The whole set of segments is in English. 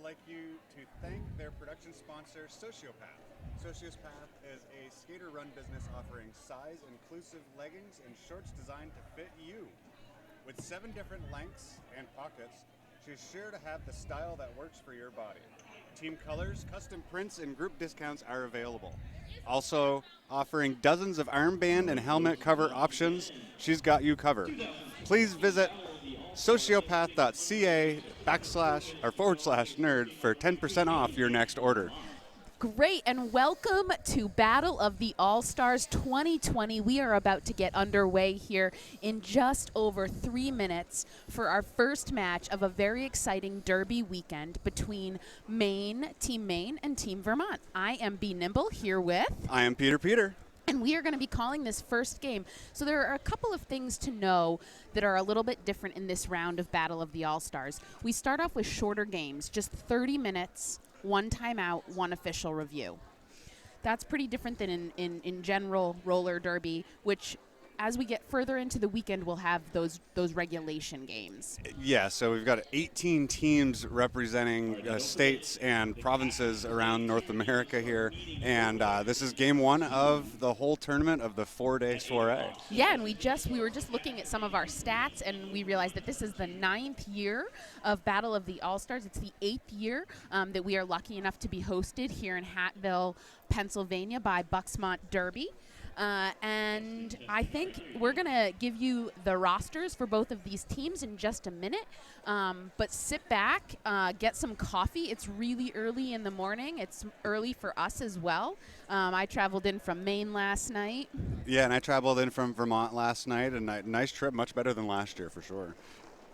like you to thank their production sponsor, Sociopath. Sociopath is a skater-run business offering size-inclusive leggings and shorts designed to fit you. With 7 different lengths and pockets, she's sure to have the style that works for your body. Team colors, custom prints, and group discounts are available. Also offering dozens of armband and helmet cover options, she's got you covered. Please visit sociopath.ca/nerd for 10% off your next order. Great, and welcome to Battle of the All-Stars 2020. We are about to get underway here in just over 3 minutes for our first match of a very exciting derby weekend between Team Maine, and Team Vermont. I am B. Nimble here with... I am Peter. And we are going to be calling this first game. So there are a couple of things to know that are a little bit different in this round of Battle of the All-Stars. We start off with shorter games, just 30 minutes, 1 timeout, 1 official review. That's pretty different than in general roller derby, which as we get further into the weekend, we'll have those regulation games. Yeah, so we've got 18 teams representing states and provinces around North America here, and this is game 1 of the whole tournament of the 4-day soiree. Yeah, and we were just looking at some of our stats, and we realized that this is the 9th year of Battle of the All-Stars. It's the 8th year that we are lucky enough to be hosted here in Hatfield, Pennsylvania by Bucksmont Derby. And I think we're going to give you the rosters for both of these teams in just a minute. But sit back, get some coffee. It's really early in the morning. It's early for us as well. I traveled in from Maine last night. Yeah, and I traveled in from Vermont last night. And nice trip, much better than last year for sure.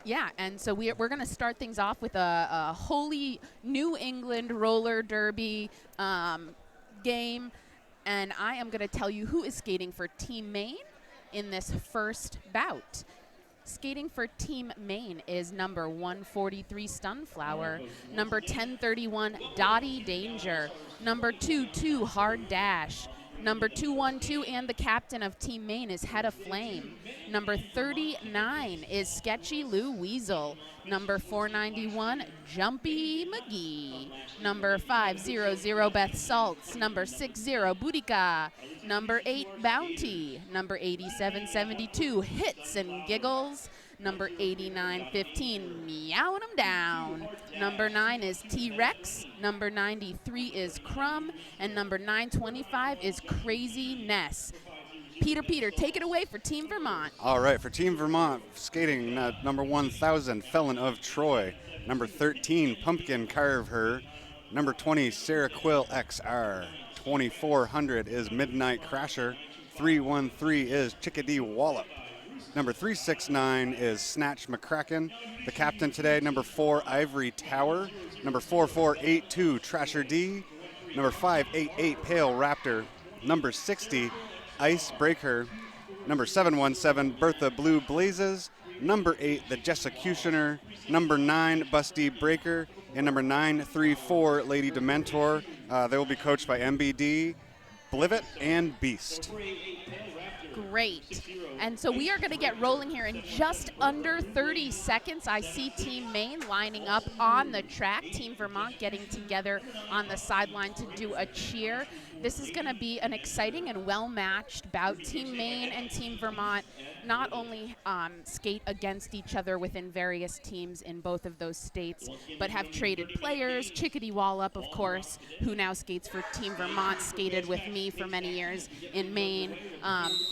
Yeah, and so we're going to start things off with a wholly New England roller derby game. And I am going to tell you who is skating for Team Maine in this first bout. Skating for Team Maine is number 143, Stunflower, number 1031, Dottie Danger, number 22, Hard Dash, number 212, and the captain of Team Maine is Head of Flame. Number 39 is Sketchy Lou Weasel. Number 491, Jumpy McGee. Number 500, Beth Saltz. Number 60, Boudica. Number 8, Bounty. Number 8772, Hits and Giggles. Number 8915, Meowing 'em Down. Number 9 is T-Rex. Number 93 is Crumb. And number 925 is Crazy Ness. Peter, take it away for Team Vermont. All right, for Team Vermont, skating number 1000, Felon of Troy. Number 13, Pumpkin Carve Her. Number 20, Sarah Quill XR. 2400 is Midnight Crasher. 313 is Chickadee Wallop. Number 369 is Snatch McCracken. The captain today, number 4, Ivory Tower. Number 4482, Trasher D. Number 588, Pale Raptor. Number 60, Ice Breaker. Number 717, Bertha Blue Blazes. Number 8, The Jessecutioner. Number 9, Busty Breaker. And number 934, Lady Dementor. They will be coached by MBD, Blivet, and Beast. Great. And so we are going to get rolling here in just under 30 seconds. I see Team Maine lining up on the track, Team Vermont getting together on the sideline to do a cheer. This is going to be an exciting and well-matched bout. Team Maine and Team Vermont not only skate against each other within various teams in both of those states, but have traded players. Chickadee Wallop, of course, who now skates for Team Vermont, skated with me for many years in Maine.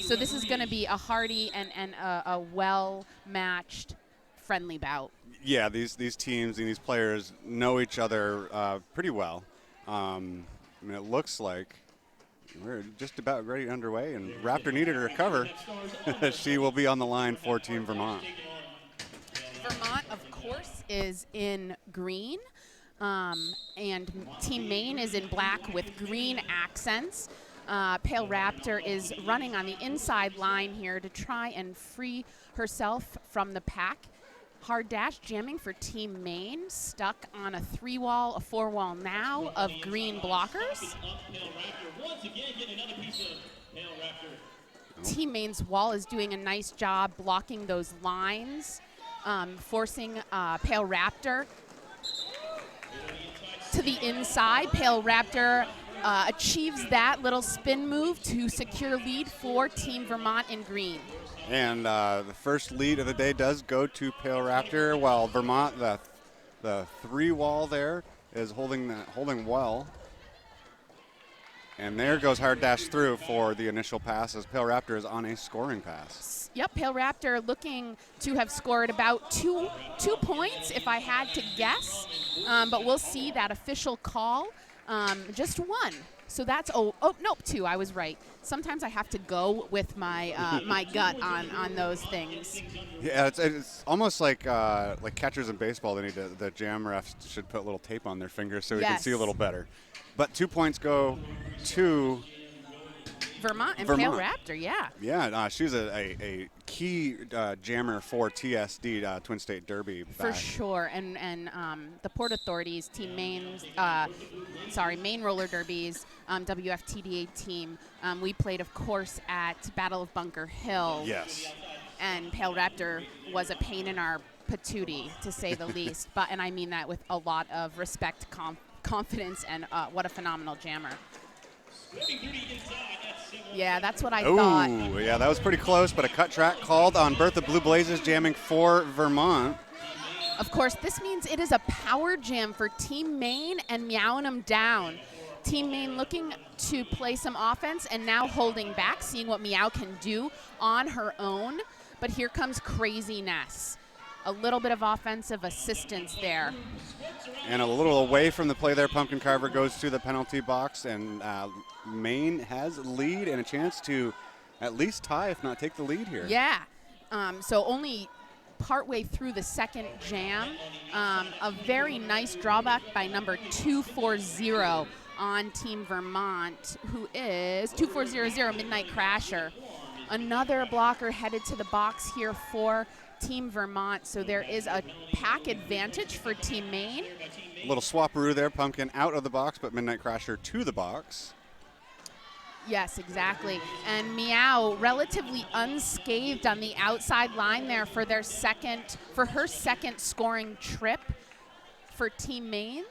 So this is going to be a hearty and a well-matched, friendly bout. Yeah, these teams and these players know each other pretty well. I mean, it looks like we're just about ready underway, and Raptor needed her cover. She will be on the line for Team Vermont. Vermont, of course, is in green, and Team Maine is in black with green accents. Pale Raptor is running on the inside line here to try and free herself from the pack. Hard Dash jamming for Team Maine, stuck on a 3-wall, a 4-wall now of green blockers. Team Maine's wall is doing a nice job blocking those lines, forcing Pale Raptor the inside. Pale Raptor achieves that little spin move to secure lead for Team Vermont in green. And the first lead of the day does go to Pale Raptor, while Vermont, the 3-wall there, is holding well. And there goes Hard Dash through for the initial pass as Pale Raptor is on a scoring pass. Yep, Pale Raptor looking to have scored about two points if I had to guess. But we'll see that official call. Just one. So that's, nope, 2. I was right. Sometimes I have to go with my my gut on those things. Yeah, it's almost like catchers in baseball. The jam refs should put a little tape on their fingers so we can see a little better. But 2 points go to Vermont and Pale Raptor, yeah. Yeah, she's a key jammer for TSD, Twin State Derby. For sure, and the Port Authorities, Team Maine, Maine Roller Derbies, WFTDA team, we played, of course, at Battle of Bunker Hill. Yes. And Pale Raptor was a pain in our patootie, to say the least. And I mean that with a lot of respect, confidence, and what a phenomenal jammer. Yeah, that's what I thought. Oh, yeah, that was pretty close, but a cut track called on Bertha Blue Blazes jamming for Vermont. Of course, this means it is a power jam for Team Maine and meowing them down. Team Maine looking to play some offense and now holding back, seeing what Meow can do on her own. But here comes Craziness. A little bit of offensive assistance there. And a little away from the play there, Pumpkin Carver goes to the penalty box, and Maine has lead and a chance to at least tie, if not take the lead here. Yeah. So only partway through the second jam. A very nice drawback by number 240 on Team Vermont, who is 2400 Midnight Crasher. Another blocker headed to the box here for Team Vermont, so there is a pack advantage for Team Maine. A little swapperoo there, Pumpkin out of the box, but Midnight Crasher to the box. Yes, exactly. And Meow relatively unscathed on the outside line there for her second scoring trip for Team Maine.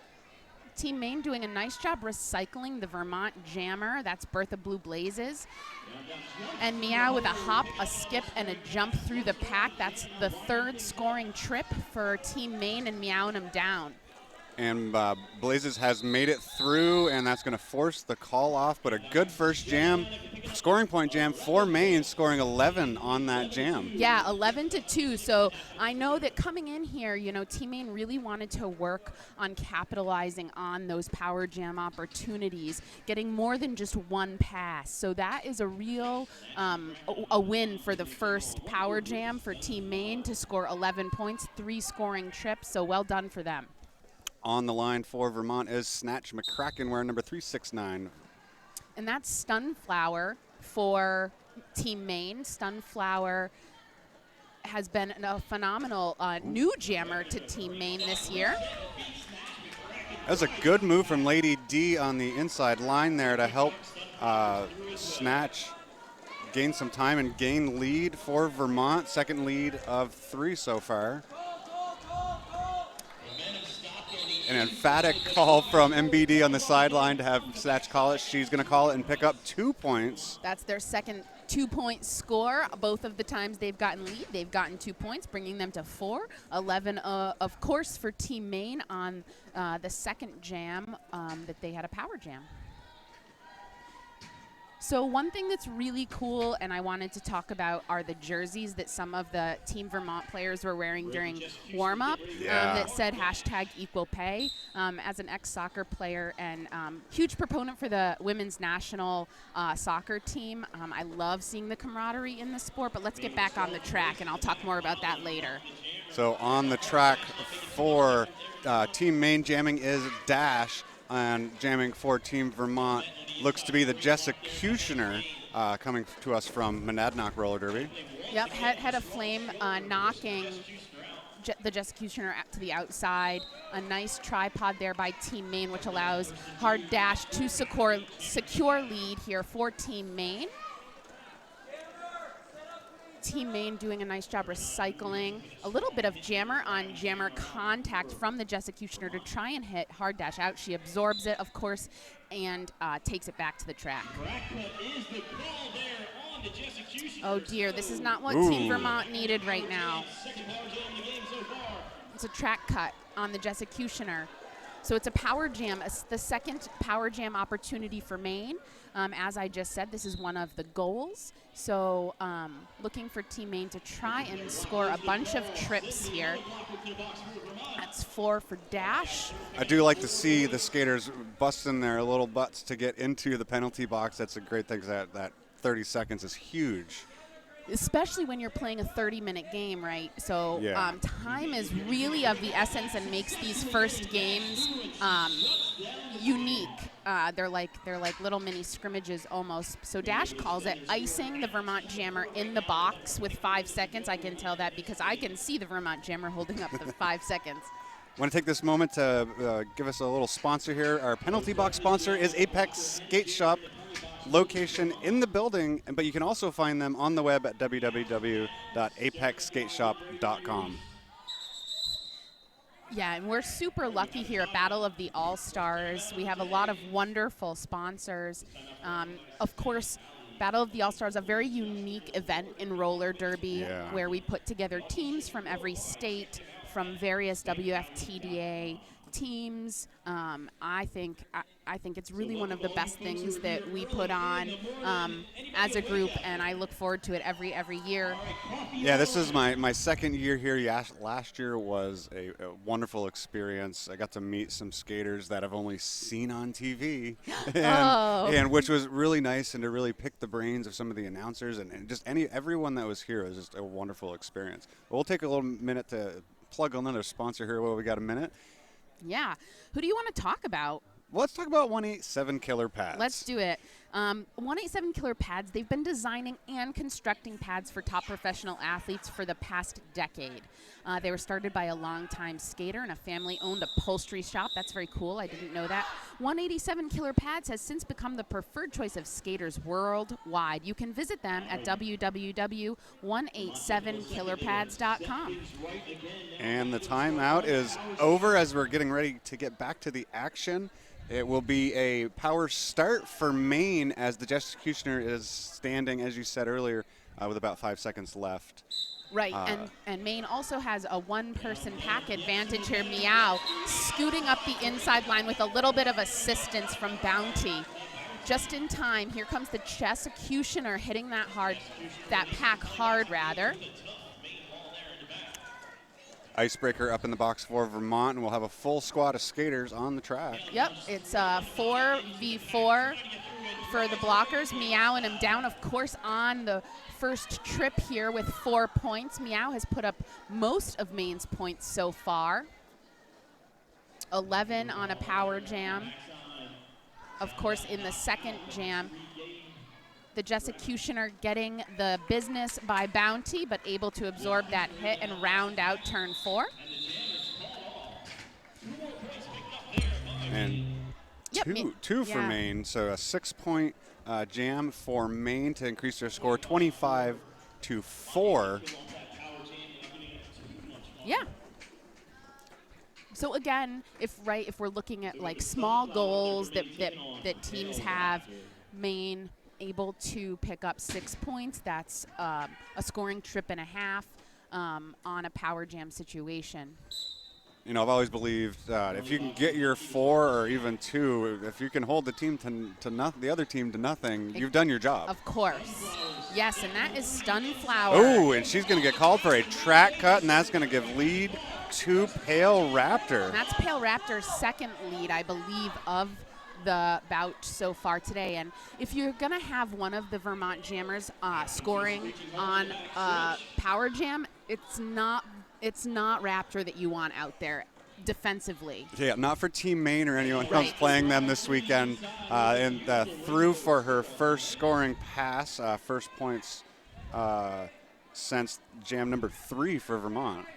Team Maine doing a nice job recycling the Vermont jammer. That's Bertha Blue Blazes. And Meow with a hop, a skip, and a jump through the pack. That's the third scoring trip for Team Maine and meowing them down. And Blazes has made it through, and that's going to force the call off. But a good first jam, scoring point jam for Maine, scoring 11 on that jam. Yeah, 11-2. So I know that coming in here, Team Maine really wanted to work on capitalizing on those power jam opportunities, getting more than just one pass. So that is a real a win for the first power jam for Team Maine to score 11 points, 3 scoring trips. So well done for them. On the line for Vermont is Snatch McCracken, wearing number 369. And that's Stunflower for Team Maine. Stunflower has been a phenomenal new jammer to Team Maine this year. That was a good move from Lady D on the inside line there to help Snatch gain some time and gain lead for Vermont. Second lead of 3 so far. An emphatic call from MBD on the sideline to have Snatch call it. She's going to call it and pick up 2 points. That's their second 2-point score. Both of the times they've gotten lead, they've gotten 2 points, bringing them to 4. 11, of course, for Team Maine on the second jam that they had a power jam. So one thing that's really cool and I wanted to talk about are the jerseys that some of the Team Vermont players were wearing during warm-up that said #EqualPay. As an ex-soccer player and huge proponent for the women's national soccer team, I love seeing the camaraderie in the sport, but let's get back on the track and I'll talk more about that later. So on the track for Team Maine jamming is Dash, and jamming for Team Vermont looks to be the Jessecutioner coming to us from Monadnock Roller Derby. Yep, head of flame knocking the Jessecutioner to the outside. A nice tripod there by Team Maine, which allows Hard Dash to secure lead here for Team Maine. Team Maine doing a nice job recycling. A little bit of jammer on jammer contact from the Jessecutioner to try and hit hard dash out. She absorbs it, of course, and takes it back to the track. Oh dear, this is not what Team Vermont needed right now. It's a track cut on the Jessecutioner. So it's a power jam, the second power jam opportunity for Maine. As I just said, this is one of the goals. So looking for Team Maine to try and score a bunch of trips here. That's 4 for dash. I do like to see the skaters busting their little butts to get into the penalty box. That's a great thing. That 30 seconds is huge. Especially when you're playing a 30-minute game, right? So Yeah. Time is really of the essence and makes these first games unique. They're like little mini scrimmages almost. So Dash calls it icing the Vermont Jammer in the box with 5 seconds. I can tell that because I can see the Vermont Jammer holding up the 5 seconds. I want to take this moment to give us a little sponsor here. Our penalty box sponsor is Apex Skate Shop, location in the building, but you can also find them on the web at www.apexskateshop.com. Yeah, and we're super lucky here at Battle of the All-Stars. We have a lot of wonderful sponsors. Of course, Battle of the All-Stars, a very unique event in roller derby where we put together teams from every state, from various WFTDA teams. I think it's really one of the best things that we put on as a group, and I look forward to it every year. Yeah, this is my second year here. Last year was a wonderful experience. I got to meet some skaters that I've only seen on TV, and which was really nice, and to really pick the brains of some of the announcers and just everyone that was here. It was just a wonderful experience. We'll take a little minute to plug another sponsor here. Well, we got a minute. Yeah. Who do you want to talk about? Let's talk about 187 Killer Pads. Let's do it. 187 Killer Pads, they've been designing and constructing pads for top professional athletes for the past decade. They were started by a longtime skater and a family-owned upholstery shop. That's very cool. I didn't know that. 187 Killer Pads has since become the preferred choice of skaters worldwide. You can visit them at www.187killerpads.com. And the timeout is over as we're getting ready to get back to the action. It will be a power start for Maine as the Jessecutioner is standing, as you said earlier, with about 5 seconds left. Right, and Maine also has a one-person pack advantage here. Meow scooting up the inside line with a little bit of assistance from Bounty. Just in time, here comes the Jessecutioner hitting that pack hard rather. Icebreaker up in the box for Vermont, and we'll have a full squad of skaters on the track. Yep, it's 4v4 for the blockers. Meow and him down, of course, on the first trip here with 4 points. Meow has put up most of Maine's points so far. 11 on a power jam. Of course, in the second jam, the Jessecutioner getting the business by Bounty, but able to absorb that hit and round out turn 4. And two for Maine, so a 6-point jam for Maine to increase their score 25-4. Yeah. So again, if we're looking at like small goals that teams have, Maine able to pick up 6 points. That's a scoring trip and a half on a power jam situation. You know, I've always believed if you can get your 4 or even 2, if you can hold the team the other team to nothing, you've done your job. Of course. Yes, and that is Stunflower. Oh, and she's going to get called for a track cut, and that's going to give lead to Pale Raptor. And that's Pale Raptor's second lead, I believe, of the bout so far today. And if you're going to have one of the Vermont Jammers scoring on power jam, it's not Raptor that you want out there defensively. Yeah, not for Team Maine or anyone else playing them this weekend. And through for her first scoring pass, first points since jam number 3 for Vermont.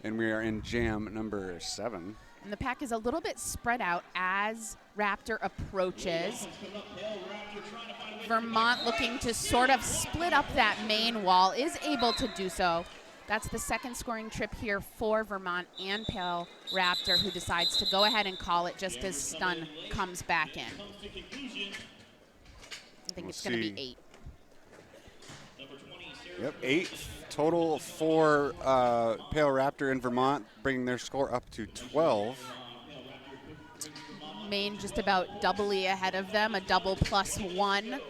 And we are in jam number 7. And the pack is a little bit spread out as Raptor approaches. Vermont looking to sort of split up that Maine wall, is able to do so. That's the second scoring trip here for Vermont and Pale Raptor, who decides to go ahead and call it just as Stun comes back in. I think it's going to be 8. Yep, 8 total for Pale Raptor in Vermont, bringing their score up to 12. Maine just about doubly ahead of them, a double plus 1,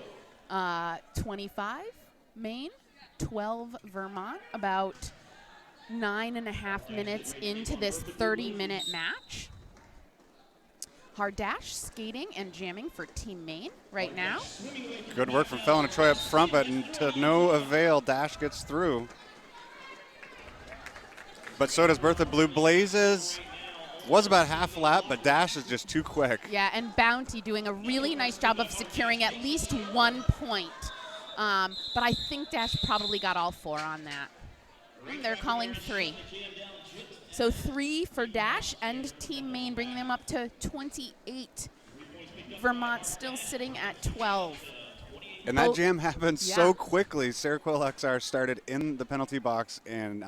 25 Maine, 12 Vermont, about 9.5 minutes into this 30-minute match. Hard dash, skating, and jamming for Team Maine right now. Good work from Fallon of Troy up front, but to no avail. Dash gets through. But so does Bertha Blue Blazes. Was about half lap, but Dash is just too quick. Yeah, and Bounty doing a really nice job of securing at least 1 point. But I think Dash probably got all 4 on that. They're calling 3. So 3 for Dash and Team Maine, bringing them up to 28. Vermont still sitting at 12. And that jam happened so quickly. Sarah Quill XR started in the penalty box and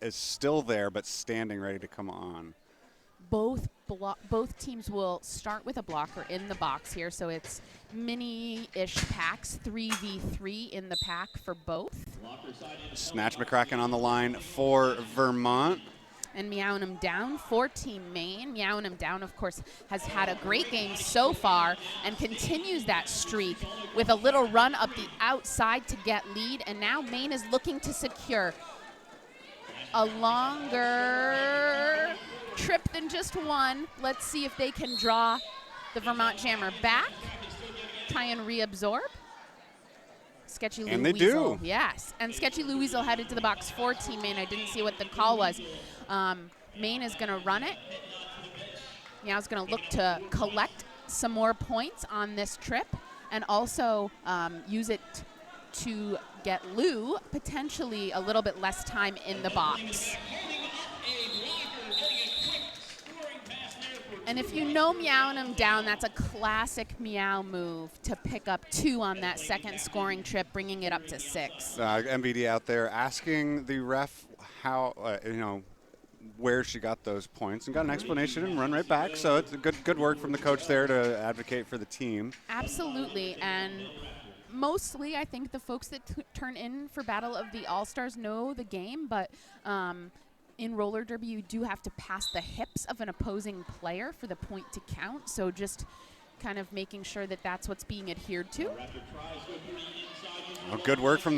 is still there, but standing ready to come on. Both teams will start with a blocker in the box here, so it's mini-ish packs, 3v3 in the pack for both. Snatch McCracken on the line for Vermont. And Meownham down for Team Maine. Meownham down, of course, has had a great game so far and continues that streak with a little run up the outside to get lead. And now Maine is looking to secure a longer trip than just one. Let's see if they can draw the Vermont Jammer back, try and reabsorb. Sketchy Lou and they Weasel. do. Yes, and Sketchy Lou Weasel headed to the box for Team Maine. I didn't see what the call was. Maine is going to run it. Meow's going to look to collect some more points on this trip and also use it to get Lou potentially a little bit less time in the box. And if you know Meownham down, that's a classic Meow move to pick up 2 on that second scoring trip, bringing it up to 6. MVD out there asking the ref how, where she got those points, and got an explanation and run right back. So it's a good work from the coach there to advocate for the team. Absolutely, and mostly I think the folks that turn in for Battle of the All-Stars know the game, but in roller derby, you do have to pass the hips of an opposing player for the point to count. So just kind of making sure that that's what's being adhered to. Well, good work from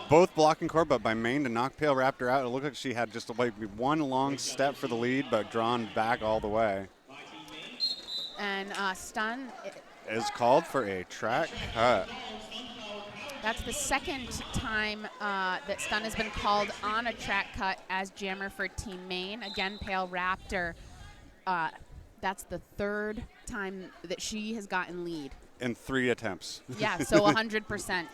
both blocking core, but by Maine to knock Pale Raptor out. It looked like she had just one long step for the lead, but drawn back all the way. And Stun is called for a track cut. That's the second time that Stun has been called on a track cut as jammer for Team Maine. Again, Pale Raptor, that's the 3rd time that she has gotten lead. In 3 attempts. Yeah, so 100%.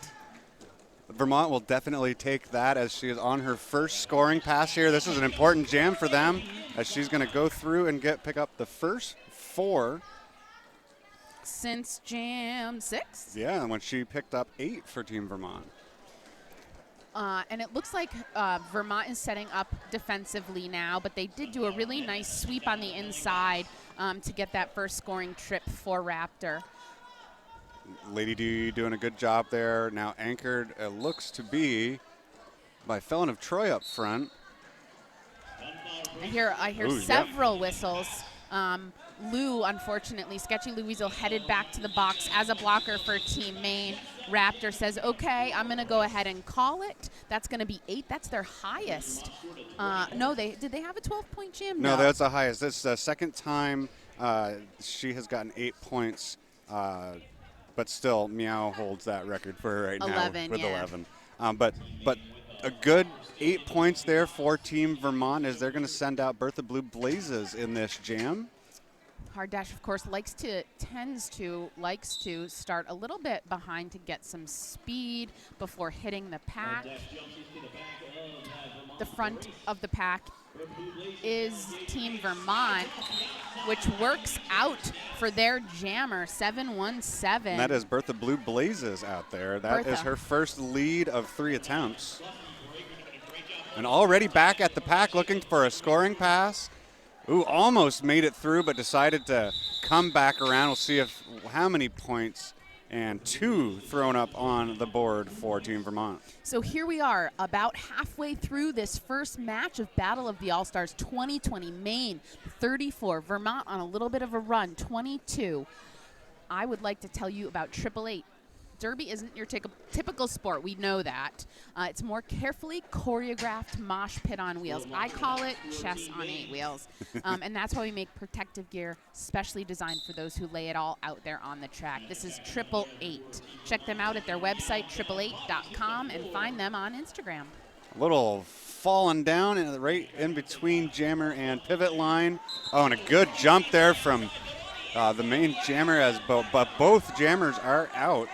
Vermont will definitely take that as she is on her first scoring pass here. This is an important jam for them as she's going to go through and pick up the first 4. Since Jam 6? Yeah, and when she picked up 8 for Team Vermont. And it looks like Vermont is setting up defensively now, but they did do a really nice sweep on the inside to get that first scoring trip for Raptor. Lady D doing a good job there. Now anchored, it looks to be by Fallon of Troy up front. I hear several whistles. Lou, unfortunately, Sketchy Lou Weasel headed back to the box as a blocker for Team Maine. Raptor says, okay, I'm going to go ahead and call it. That's going to be 8. That's their highest. No, did they have a 12-point jam? No, that's the highest. This is the second time she has gotten 8 points, but still Meow holds that record for her right now with 11. But a good 8 points there for Team Vermont as they're going to send out Bertha Blue Blazes in this jam. Hard Dash, of course, likes to start a little bit behind to get some speed before hitting the pack. The front of the pack is Team Vermont, which works out for their jammer, 717. And that is Bertha Blue Blazes out there. That is her first lead of 3 attempts. And already back at the pack looking for a scoring pass. Ooh, almost made it through, but decided to come back around. We'll see how many points, and 2 thrown up on the board for Team Vermont. So here we are, about halfway through this first match of Battle of the All-Stars 2020. Maine, 34. Vermont on a little bit of a run, 22. I would like to tell you about 888. Derby isn't your typical sport. We know that. It's more carefully choreographed mosh pit on wheels. I call it chess on 8 wheels. And that's why we make protective gear specially designed for those who lay it all out there on the track. This is 888. Check them out at their website, 888.com, and find them on Instagram. A little falling down right in between jammer and pivot line. Oh, and a good jump there from the main jammer, but both jammers are out.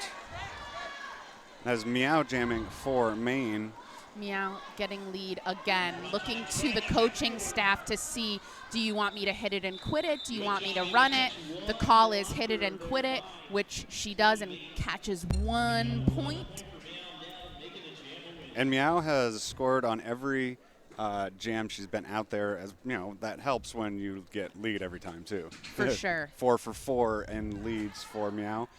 As Meow jamming for Maine. Meow getting lead again, looking to the coaching staff to see, do you want me to hit it and quit it? Do you want me to run it? The call is hit it and quit it, which she does and catches 1 point. And Meow has scored on every jam she's been out there. As you know, that helps when you get lead every time too. For sure. 4 for 4 in leads for Meow.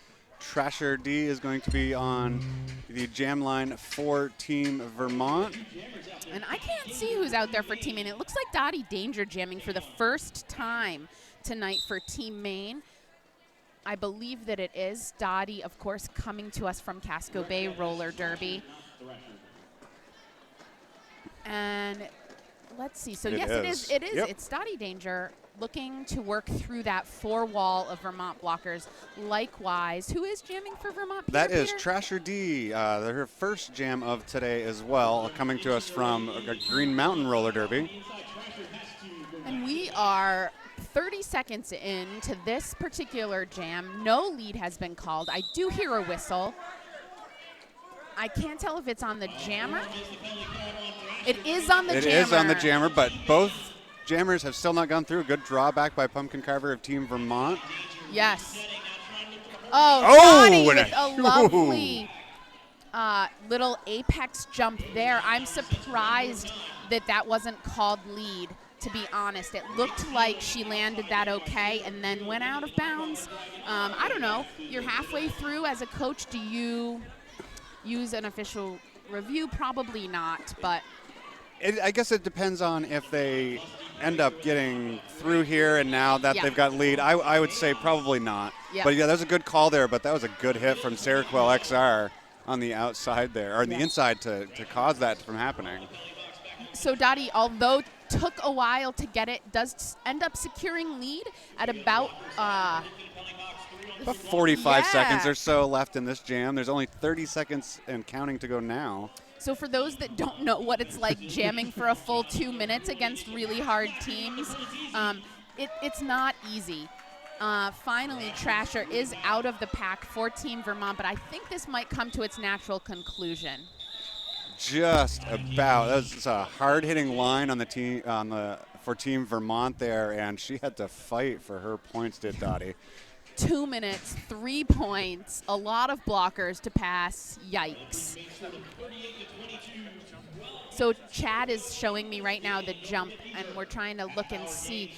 Trasher D is going to be on the jam line for Team Vermont. And I can't see who's out there for Team Maine. It looks like Dottie Danger jamming for the first time tonight for Team Maine. I believe that it is. Dottie, of course, coming to us from Casco Bay Roller Derby. And let's see. So, yes, it is. It is. Yep. It's Dottie Danger looking to work through that 4 wall of Vermont blockers. Likewise, who is jamming for Vermont? That is Trasher D, her first jam of today as well, coming to us from Green Mountain Roller Derby. And we are 30 seconds into this particular jam. No lead has been called. I do hear a whistle. I can't tell if it's on the jammer. It is on the jammer. It is on the jammer, but both jammers have still not gone through. A good drawback by Pumpkin Carver of Team Vermont. Yes. Dottie with a lovely little apex jump there. I'm surprised that wasn't called lead, to be honest. It looked like she landed that okay and then went out of bounds. I don't know. You're halfway through as a coach. Do you use an official review? Probably not, but I guess it depends on if they end up getting through here and now that they've got lead. I would say probably not. Yep. But, yeah, that was a good call there, but that was a good hit from Seroquel XR on the outside there, or on the inside to cause that from happening. So Dottie, although took a while to get it, does end up securing lead at about 45 seconds or so left in this jam. There's only 30 seconds and counting to go now. So for those that don't know what it's like jamming for a full 2 minutes against really hard teams, it's not easy. Finally, Trasher is out of the pack for Team Vermont, but I think this might come to its natural conclusion. Just about. That was a hard-hitting line on the team for Team Vermont there, and she had to fight for her points, did Dottie. 2 minutes, 3 points, a lot of blockers to pass. Yikes. So Chad is showing me right now the jump, and we're trying to look and see.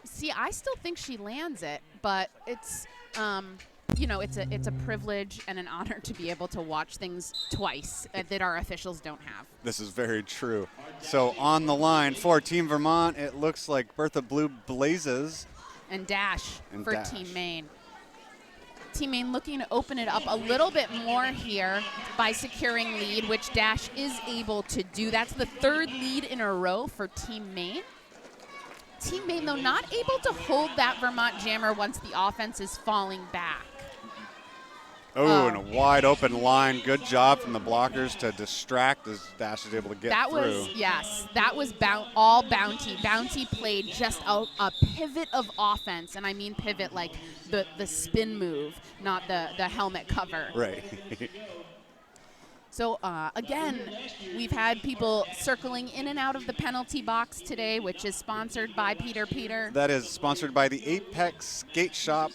See, I still think she lands it, but it's, it's a privilege and an honor to be able to watch things twice that our officials don't have. This is very true. So on the line for Team Vermont, it looks like Bertha Blue Blazes. And Dash for Team Maine. Team Maine looking to open it up a little bit more here by securing lead, which Dash is able to do. That's the 3rd lead in a row for Team Maine. Team Maine, though, not able to hold that Vermont jammer once the offense is falling back. Oh, and a wide open line. Good job from the blockers to distract as Dash is able to get through. That was all Bounty. Bounty played just a pivot of offense, and I mean pivot like the spin move, not the helmet cover. Right. So, again, we've had people circling in and out of the penalty box today, which is sponsored by Peter. That is sponsored by the Apex Skate Shop.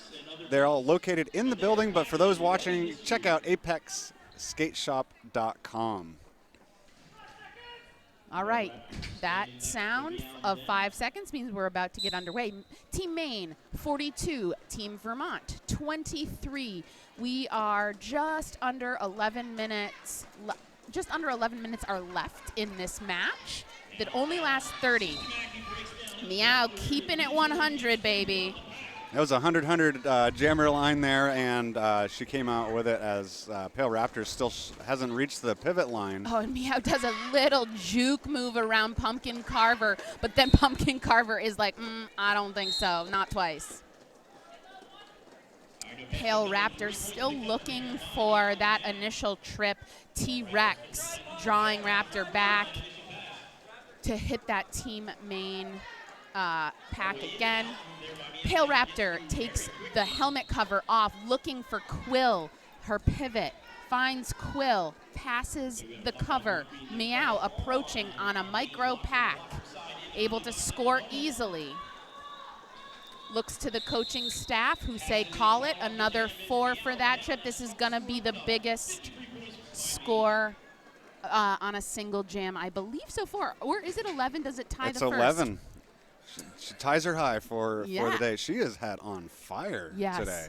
They're all located in the building, but for those watching, check out apexskateshop.com. All right, that sound of 5 seconds means we're about to get underway. Team Maine, 42. Team Vermont, 23. We are just under 11 minutes. Just under 11 minutes are left in this match that only lasts 30. Meow keeping it 100, baby. That was a 100-100 jammer line there, and she came out with it as Pale Raptor still hasn't reached the pivot line. Oh, and Meow does a little juke move around Pumpkin Carver, but then Pumpkin Carver is like, I don't think so, not twice. Pale Raptor still looking for that initial trip. T-Rex drawing Raptor back to hit that Team Maine pack again. Pale Raptor takes the helmet cover off, looking for Quill, her pivot, finds Quill, passes the cover. Meow approaching on a micro pack, able to score easily. Looks to the coaching staff who say, call it, another 4 for that trip. This is gonna be the biggest score on a single jam, I believe so far. Or is it 11? Does it tie the first? It's 11. She ties her high for the day. She has had on fire today.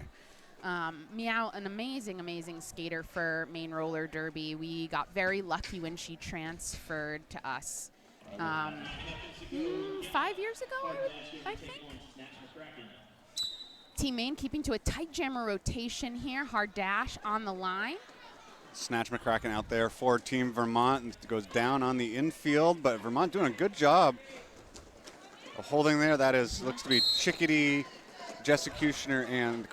Meow, an amazing skater for Maine Roller Derby. We got very lucky when she transferred to us 5 years ago, I think. Team Maine keeping to a tight jammer rotation here. Hard dash on the line. Snatch McCracken out there for Team Vermont. It goes down on the infield, but Vermont doing a good job holding there. That looks to be Chickadee, Jessecutioner, and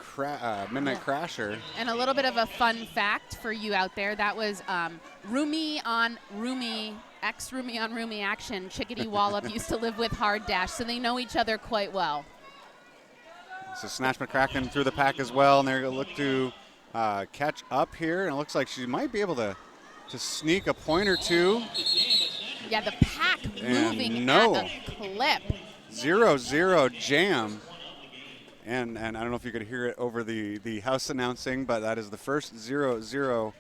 Midnight Crasher. And a little bit of a fun fact for you out there. That was Roomy on Roomy, ex-Roomy on Roomy action. Chickadee Wallop used to live with Hard Dash, so they know each other quite well. So Snatch McCracken through the pack as well, and they're going to look to catch up here. And it looks like she might be able to sneak a point or two. Yeah, the pack moving at a clip. 0-0 jam. And I don't know if you could hear it over the house announcing, but that is the first 0-0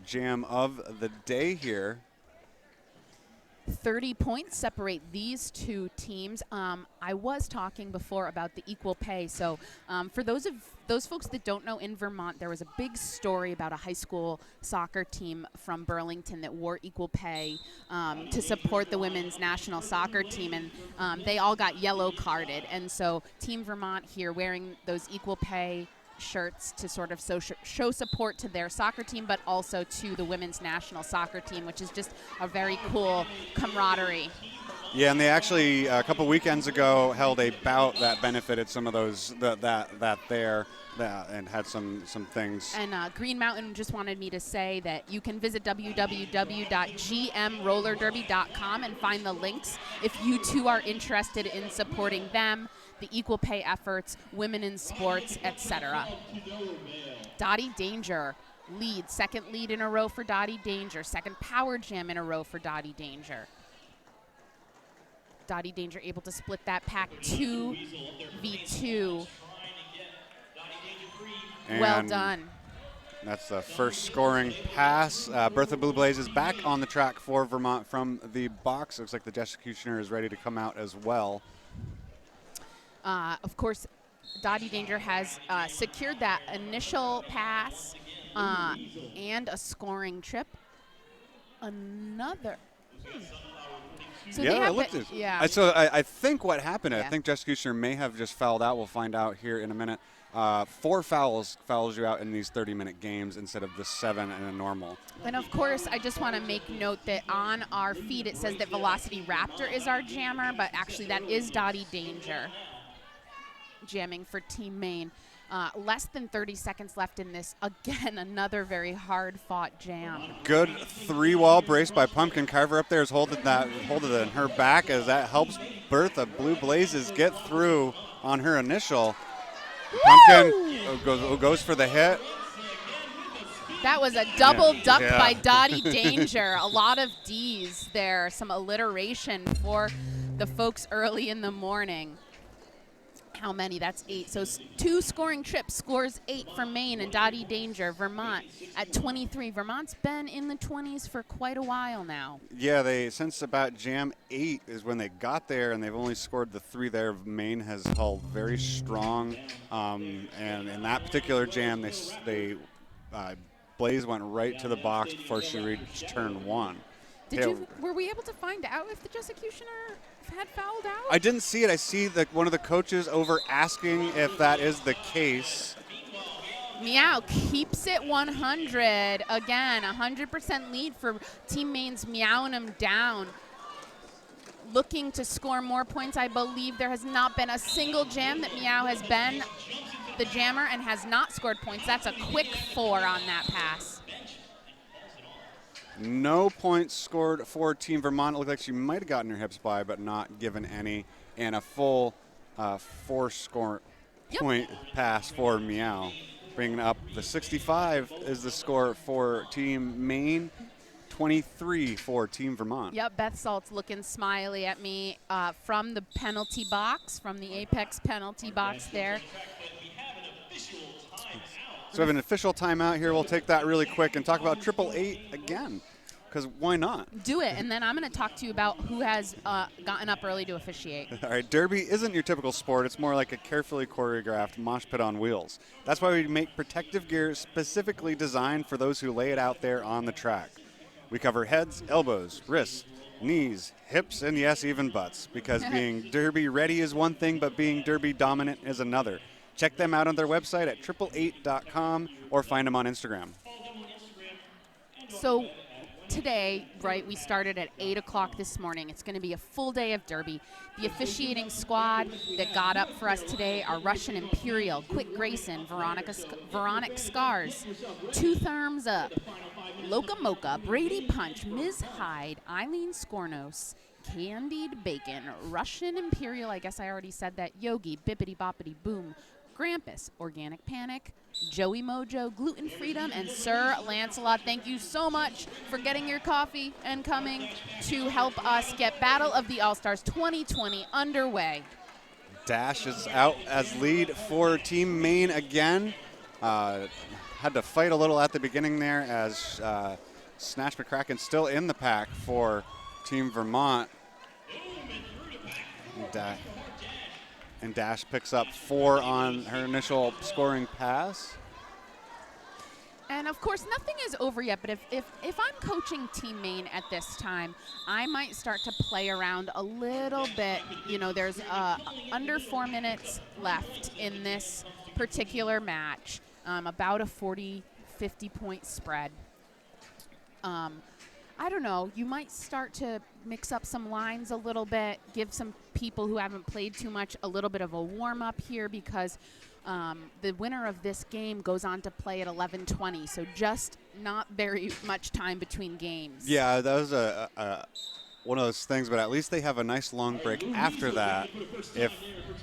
jam of the day here. 30 points separate these two teams. I was talking before about the equal pay. So for those folks that don't know, in Vermont, there was a big story about a high school soccer team from Burlington that wore equal pay to support the women's national soccer team. And they all got yellow carded. And so Team Vermont here wearing those equal pay shirts to sort of show support to their soccer team, but also to the women's national soccer team, which is just a very cool camaraderie. Yeah, and they actually a couple weekends ago held a bout that benefited some of those and had some things. And Green Mountain just wanted me to say that you can visit www.gmrollerderby.com and find the links if you too are interested in supporting them, the equal pay efforts, women in sports, etc. Dottie Danger lead, second lead in a row for Dottie Danger, second power jam in a row for Dottie Danger. Dottie Danger able to split that pack 2v2. Well done. That's the first scoring pass. Bertha Blue Blaze is back on the track for Vermont from the box. Looks like the Jessecutioner is ready to come out as well. Of course, Dottie Danger has secured that initial pass and a scoring trip. Another. So So I think what happened, yeah. I think Jessecutioner may have just fouled out. We'll find out here in a minute. 4 fouls you out in these 30-minute games instead of the 7 in a normal. And of course, I just want to make note that on our feed it says that Velocity Raptor is our jammer, but actually that is Dottie Danger jamming for Team Maine. Less than 30 seconds left in this. Again, another very hard-fought jam. Good 3-wall brace by Pumpkin Carver up there is holding in her back as that helps Bertha Blue Blazes get through on her initial. Pumpkin goes for the hit. That was a double duck Yeah. by Dottie Danger. A lot of D's there. Some alliteration for the folks early in the morning. How many? That's 8. So 2 scoring trips, scores 8 for Maine and Dottie Danger. Vermont at 23. Vermont's been in the 20s for quite a while now. Yeah, since about Jam 8 is when they got there, and they've only scored the 3 there. Maine has held very strong, and in that particular jam, Blaze went right to the box before she reached turn 1. Were we able to find out if the Executioner had fouled out? I didn't see it. I see one of the coaches over asking if that is the case. Meow keeps it 100. Again, 100% lead for Team Maine's meowing them down. Looking to score more points. I believe there has not been a single jam that Meow has been the jammer and has not scored points. That's a quick 4 on that pass. No points scored for Team Vermont. It looked like she might have gotten her hips by, but not given any. And a full 4-score point pass for Meow. Bringing up the 65 is the score for Team Maine, 23 for Team Vermont. Yep, Beth Salt's looking smiley at me from the penalty box, from the Apex penalty box there. So we have an official timeout here. We'll take that really quick and talk about 888 again, because why not? Do it, and then I'm going to talk to you about who has gotten up early to officiate. All right, Derby isn't your typical sport. It's more like a carefully choreographed mosh pit on wheels. That's why we make protective gear specifically designed for those who lay it out there on the track. We cover heads, elbows, wrists, knees, hips, and yes, even butts, because being Derby ready is one thing, but being Derby dominant is another. Check them out on their website at 888.com or find them on Instagram. So today, right, we started at 8 o'clock this morning. It's going to be a full day of Derby. The officiating squad that got up for us today are Russian Imperial, Quick Grayson, Veronic Scars, Two Thumbs Up, Loca Mocha, Brady Punch, Ms. Hyde, Eileen Skornos, Candied Bacon, Russian Imperial, I guess I already said that, Yogi, Bippity Boppity Boom, Grampus, Organic Panic, Joey Mojo, Gluten Freedom, and Sir Lancelot. Thank you so much for getting your coffee and coming to help us get Battle of the All-Stars 2020 underway. Dash is out as lead for Team Maine again. Had to fight a little at the beginning there as Snatch McCracken still in the pack for Team Vermont. And Dash picks up 4 on her initial scoring pass. And of course, nothing is over yet, but if I'm coaching Team Maine at this time, I might start to play around a little bit. You know, there's under 4 minutes left in this particular match, about a 40-50 point spread. I don't know, you might start to mix up some lines a little bit, give some people who haven't played too much a little bit of a warm-up here, because the winner of this game goes on to play at 11:20, so just not very much time between games. Yeah, that was one of those things, but at least they have a nice long break after that if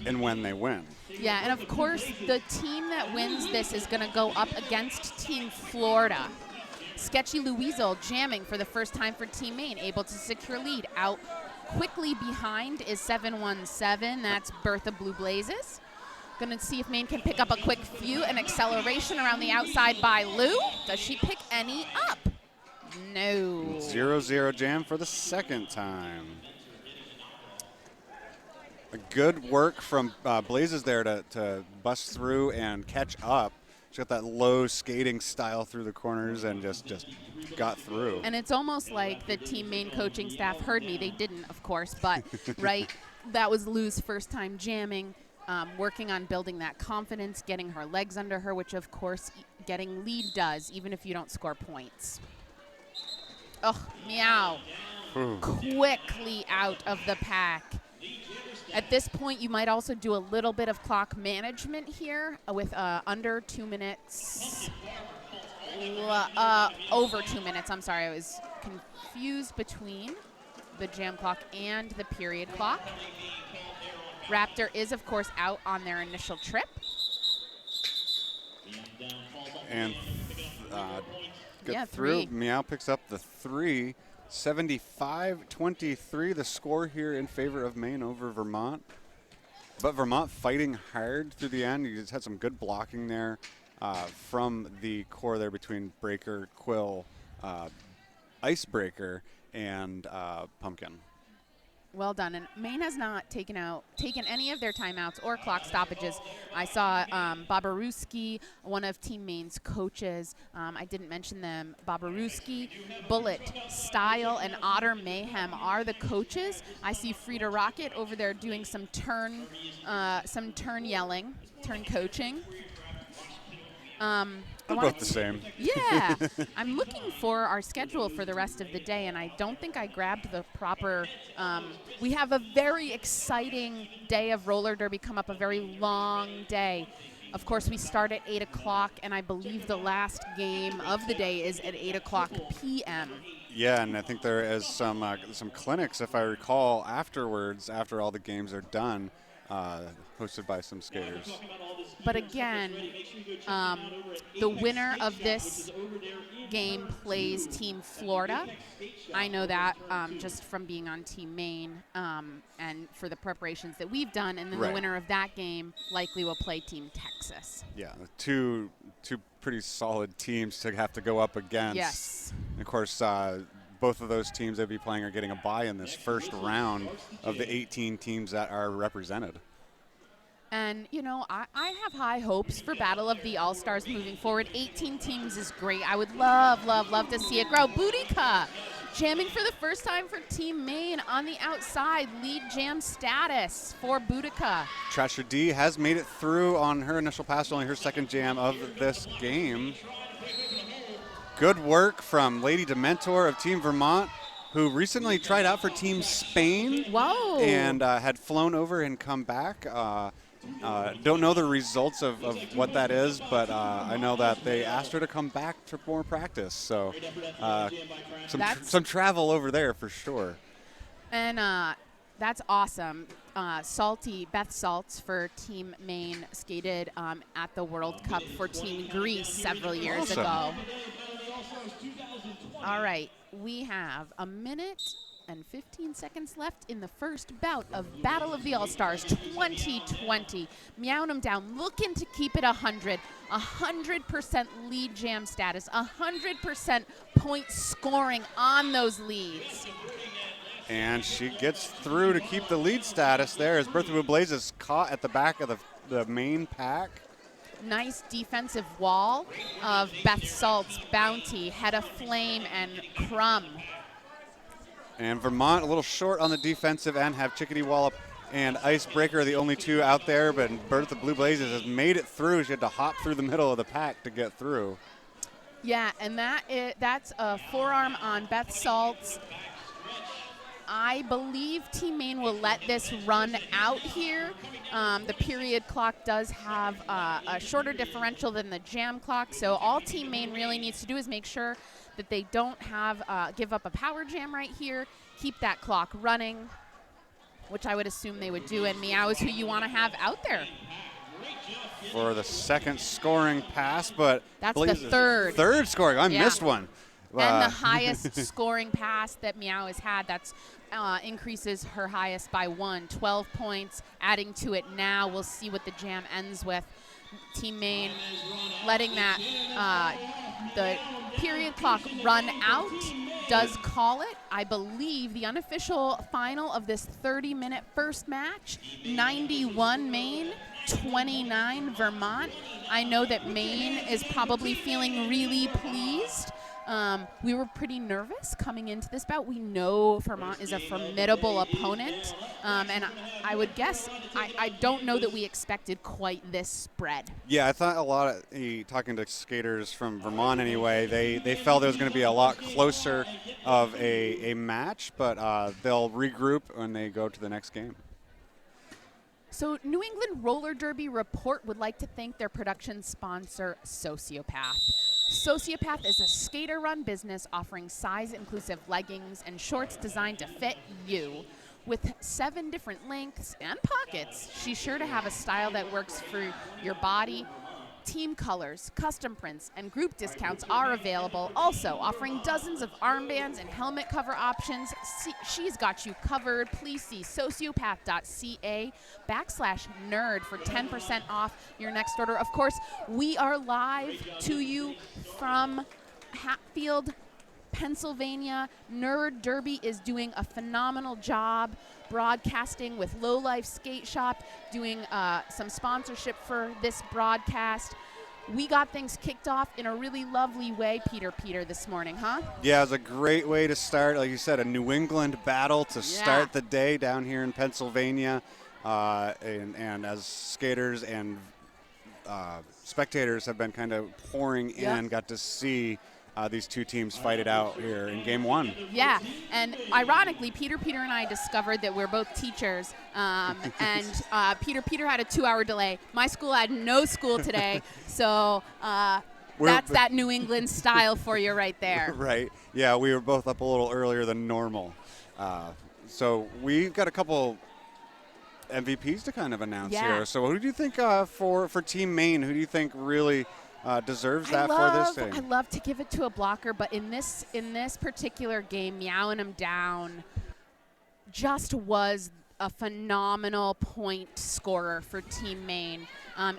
and when they win. Yeah, and of course, the team that wins this is going to go up against Team Florida. Sketchy Louizel jamming for the first time for Team Maine, able to secure lead. Out quickly behind is 717. That's Bertha Blue Blazes. Going to see if Maine can pick up a quick few. An acceleration around the outside by Lou. Does she pick any up? No. 0-0 jam for the second time. A good work from Blazes there to bust through and catch up. She got that low skating style through the corners and just got through. And it's almost like the Team Maine coaching staff heard me. They didn't, of course, but right, that was Lou's first time jamming, working on building that confidence, getting her legs under her, which of course getting lead does, even if you don't score points. Oh, Meow. Ooh. Quickly out of the pack. At this point, you might also do a little bit of clock management here with under 2 minutes. Over 2 minutes. I'm sorry, I was confused between the jam clock and the period clock. Raptor is, of course, out on their initial trip. And get Yeah, through. 3. Meow picks up the 3. 75-23, the score here in favor of Maine over Vermont. But Vermont fighting hard through the end. You just had some good blocking there from the core there between Breaker, Quill, Icebreaker, and Pumpkin. Well done. And Maine has not taken any of their timeouts or clock stoppages. I saw Bobaruski, one of Team Maine's coaches. I didn't mention them. Bobaruski, Bullet, Style, and Otter Mayhem are the coaches. I see Frida Rocket over there doing some turn yelling, turn coaching. They're both the same. Yeah. I'm looking for our schedule for the rest of the day, and I don't think I grabbed the proper we have a very exciting day of roller derby come up, a very long day. Of course, we start at 8 o'clock, and I believe the last game of the day is at 8 o'clock p.m. Yeah, and I think there is some clinics, if I recall, afterwards, after all the games are done, hosted by some skaters. But again, the winner of this game plays Team Florida. I know that just from being on Team Maine and for the preparations that we've done. And then the winner of that game likely will play Team Texas. Yeah, two pretty solid teams to have to go up against. Yes. And of course, both of those teams they'll be playing are getting a bye in this first round of the 18 teams that are represented. And, you know, I have high hopes for Battle of the All-Stars moving forward. 18 teams is great. I would love to see it grow. Boudica jamming for the first time for Team Maine on the outside. Lead jam status for Boudica. Trasher D has made it through on her initial pass, only her second jam of this game. Good work from Lady Dementor of Team Vermont, who recently tried out for Team Spain. Whoa. And had flown over and come back. Don't know the results of what that is, but I know that they asked her to come back for more practice. So some travel over there for sure. And that's awesome. Beth Saltz for Team Maine skated at the World Cup for Team Greece several years ago. All right, we have a minute and 15 seconds left in the first bout of Battle of the All-Stars 2020. Meowing them down, looking to keep it 100. 100% lead jam status, 100% point scoring on those leads. And she gets through to keep the lead status there as Bertha Bublé is caught at the back of the main pack. Nice defensive wall of Beth Saltz, Bounty, Head of Flame, and Crumb. And Vermont a little short on the defensive end, have Chickadee Wallop and Icebreaker are the only two out there, but Bertha Blue Blazes has made it through. She had to hop through the middle of the pack to get through. Yeah, and that's a forearm on Beth Saltz. I believe Team Maine will let this run out here. The period clock does have a shorter differential than the jam clock, so all Team Maine really needs to do is make sure that they don't give up a power jam right here, keep that clock running, which I would assume they would do, and Meow is who you want to have out there. For the second scoring pass, but that's the third. Third scoring, I missed one. And the highest scoring pass that Meow has had, that's increases her highest by 12 points. Adding to it now, we'll see what the jam ends with. Team Maine letting that the period clock run out does call it. I believe the unofficial final of this 30-minute first match, 91 Maine, 29 Vermont. I know that Maine is probably feeling really pleased. We were pretty nervous coming into this bout. We know Vermont is a formidable opponent, and I would guess, I don't know that we expected quite this spread. Yeah, I thought a lot of, talking to skaters from Vermont anyway, they felt it was going to be a lot closer of a match, but they'll regroup when they go to the next game. So New England Roller Derby Report would like to thank their production sponsor, Sociopath. Sociopath is a skater-run business offering size-inclusive leggings and shorts designed to fit you. With 7 different lengths and pockets, she's sure to have a style that works for your body Team colors, custom prints, and group discounts are available. Also offering dozens of armbands and helmet cover options. She's got you covered. Please see sociopath.ca/nerd for 10% off your next order. Of course, we are live to you from Hatfield, Pennsylvania. Nerd Derby is doing a phenomenal job broadcasting with Low Life Skate Shop, doing some sponsorship for this broadcast. We got things kicked off in a really lovely way, Peter, this morning, huh? Yeah, it was a great way to start. Like you said, a New England battle to start the day down here in Pennsylvania. And as skaters and spectators have been kind of pouring in, got to see these two teams fight it out here in game one. Yeah, and ironically, Peter and I discovered that we're both teachers, and Peter had a 2-hour delay. My school had no school today, so that's that New England style for you right there. Right. Yeah, we were both up a little earlier than normal. So we've got a couple MVPs to kind of announce here. So who do you think for Team Maine, who do you think really deserves that for this thing? I love to give it to a blocker, but in this particular game, Meowing Him Down just was a phenomenal point scorer for Team Maine,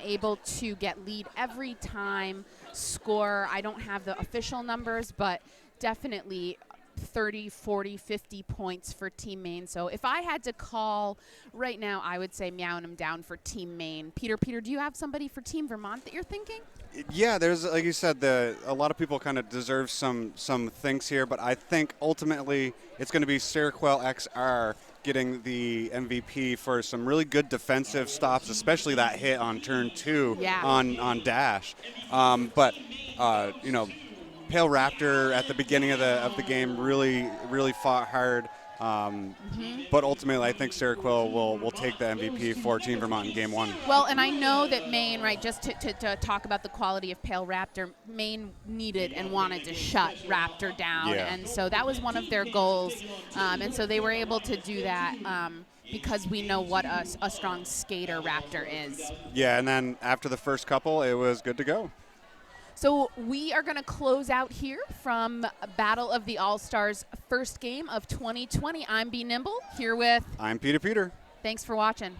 able to get lead every time, score. I don't have the official numbers, but definitely 30, 40, 50 points for Team Maine. So if I had to call right now, I would say Meowing Him Down for Team Maine. Peter, do you have somebody for Team Vermont that you're thinking? Yeah, there's, like you said, a lot of people kind of deserve some things here, but I think ultimately it's going to be Seroquel XR getting the MVP for some really good defensive stops, especially that hit on turn 2 on dash. But Pale Raptor at the beginning of the game really fought hard. But ultimately, I think Seroquel will take the MVP for Team Vermont in Game 1. Well, and I know that Maine, right, just to talk about the quality of Pale Raptor, Maine needed and wanted to shut Raptor down. And so that was one of their goals. And so they were able to do that because we know what a strong skater Raptor is. Yeah, and then after the first couple, it was good to go. So we are going to close out here from Battle of the All-Stars first game of 2020. I'm B. Nimble, here with... I'm Peter. Thanks for watching.